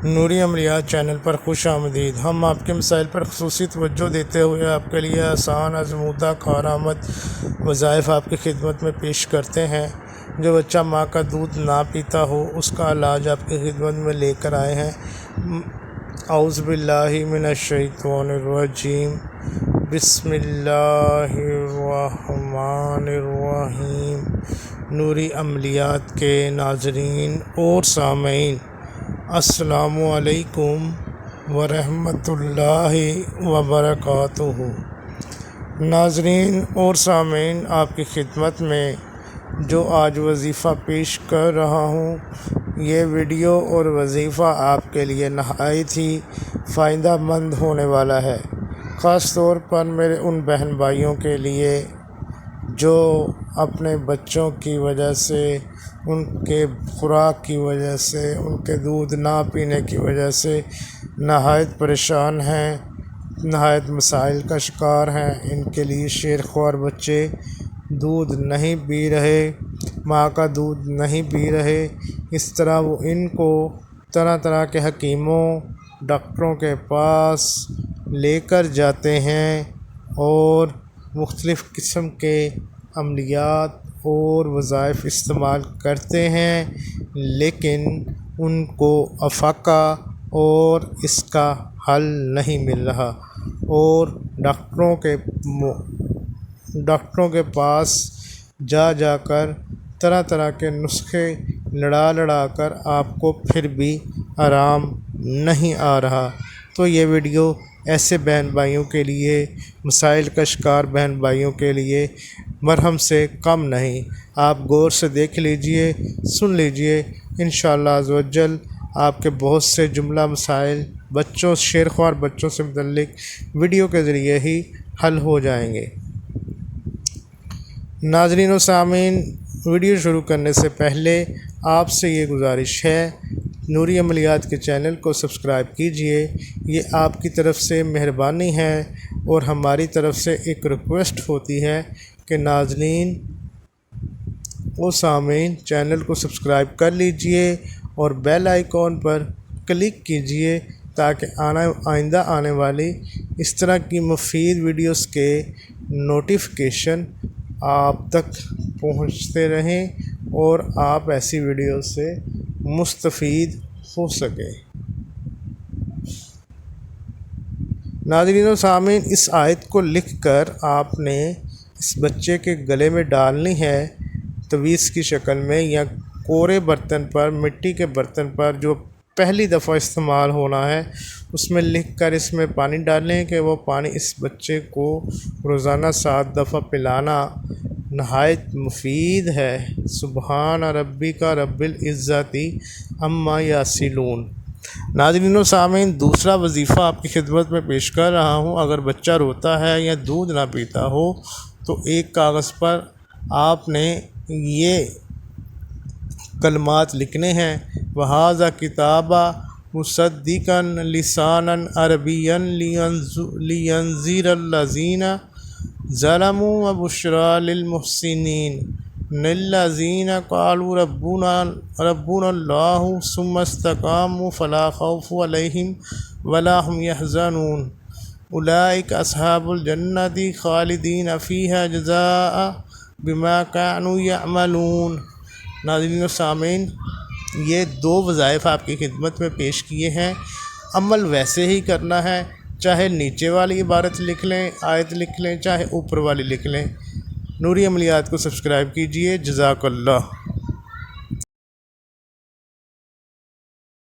نوری عملیات channel پر خوش آمدید۔ ہم آپ کے مسائل پر خصوصی توجہ دیتے ہوئے آپ کے لیے آسان، آزمودہ، کارآمد وظائف آپ کی خدمت میں پیش کرتے ہیں۔ جو بچہ ماں کا دودھ نہ پیتا ہو، اس کا علاج آپ کی خدمت میں لے کر آئے ہیں۔ اعوذ باللہ من الشیطان الرجیم، بسم اللہ الرحمن الرحیم۔ نوری عملیات کے ناظرین اور سامعین، السلام علیکم ورحمۃ اللہ وبرکاتہ۔ ناظرین اور سامعین، آپ کی خدمت میں جو آج وظیفہ پیش کر رہا ہوں، یہ ویڈیو اور وظیفہ آپ کے لیے نہایت ہی فائدہ مند ہونے والا ہے، خاص طور پر میرے ان بہن بھائیوں کے لیے جو اپنے بچوں کی وجہ سے، ان کے خوراک کی وجہ سے، ان کے دودھ نہ پینے کی وجہ سے نہایت پریشان ہیں، نہایت مسائل کا شکار ہیں۔ ان کے لیے شیرخوار بچے دودھ نہیں پی رہے، ماں کا دودھ نہیں پی رہے۔ اس طرح وہ ان کو طرح طرح کے حکیموں، ڈاکٹروں کے پاس لے کر جاتے ہیں اور مختلف قسم کے عملیات اور وظائف استعمال کرتے ہیں، لیکن ان کو افاقہ اور اس کا حل نہیں مل رہا، اور ڈاکٹروں کے پاس جا کر طرح طرح کے نسخے لڑا کر آپ کو پھر بھی آرام نہیں آ رہا۔ تو یہ ویڈیو ایسے بہن بھائیوں کے لیے، مسائل کا شکار بہن بھائیوں کے لیے مرہم سے کم نہیں۔ آپ غور سے دیکھ لیجئے، سن لیجئے، انشاءاللہ عزوجل آپ کے بہت سے جملہ مسائل شیرخوار بچوں سے متعلق ویڈیو کے ذریعے ہی حل ہو جائیں گے۔ ناظرین و سامعین، ویڈیو شروع کرنے سے پہلے آپ سے یہ گزارش ہے، نوری عملیات کے چینل کو سبسکرائب کیجئے۔ یہ آپ کی طرف سے مہربانی ہے، اور ہماری طرف سے ایک ریکویسٹ ہوتی ہے کہ ناظرین و سامعین چینل کو سبسکرائب کر لیجئے اور بیل آئیکن پر کلک کیجئے، تاکہ آئندہ آنے والی اس طرح کی مفید ویڈیوز کے نوٹیفیکیشن آپ تک پہنچتے رہیں اور آپ ایسی ویڈیو سے مستفید ہو سکیں۔ ناظرین و سامعین، اس آیت کو لکھ کر آپ نے اس بچے کے گلے میں ڈالنی ہے، تعویذ کی شکل میں، یا کورے برتن پر، مٹی کے برتن پر جو پہلی دفعہ استعمال ہونا ہے، اس میں لکھ کر اس میں پانی ڈالیں کہ وہ پانی اس بچے کو روزانہ 7 دفعہ پلانا نہایت مفید ہے۔ سبحان ربک رب العزت عما یصفون۔ ناظرین و سامعین، دوسرا وظیفہ آپ کی خدمت میں پیش کر رہا ہوں۔ اگر بچہ روتا ہے یا دودھ نہ پیتا ہو، تو ایک کاغذ پر آپ نے یہ کلمات لکھنے ہیں: وَهَٰذَا كِتَابٌ مُصَدِّقًا لِسَانًا عَرَبِيًّا لِيُنذِرَ الَّذِينَ ظَلَمُوا وَبُشْرَىٰ لِلْمُحْسِنِينَ الَّذِينَ قَالُوا رَبُّنَا اللَّهُ ثُمَّ اسْتَقَامُوا فَلَا خَوْفٌ عَلَيْهِمْ وَلَا هُمْ يَحْزَنُونَ أُولَٰئِكَ أَصْحَابُ الْجَنَّةِ خَالِدِينَ فِيهَا جَزَاءً بِمَا كَانُوا يَعْمَلُونَ۔ ناظرین و سامعین، یہ 2 وظائف آپ کی خدمت میں پیش کیے ہیں۔ عمل ویسے ہی کرنا ہے، چاہے نیچے والی عبارت لکھ لیں، آیت لکھ لیں، چاہے اوپر والی لکھ لیں۔ نوری عملیات کو سبسکرائب کیجئے۔ جزاک اللہ۔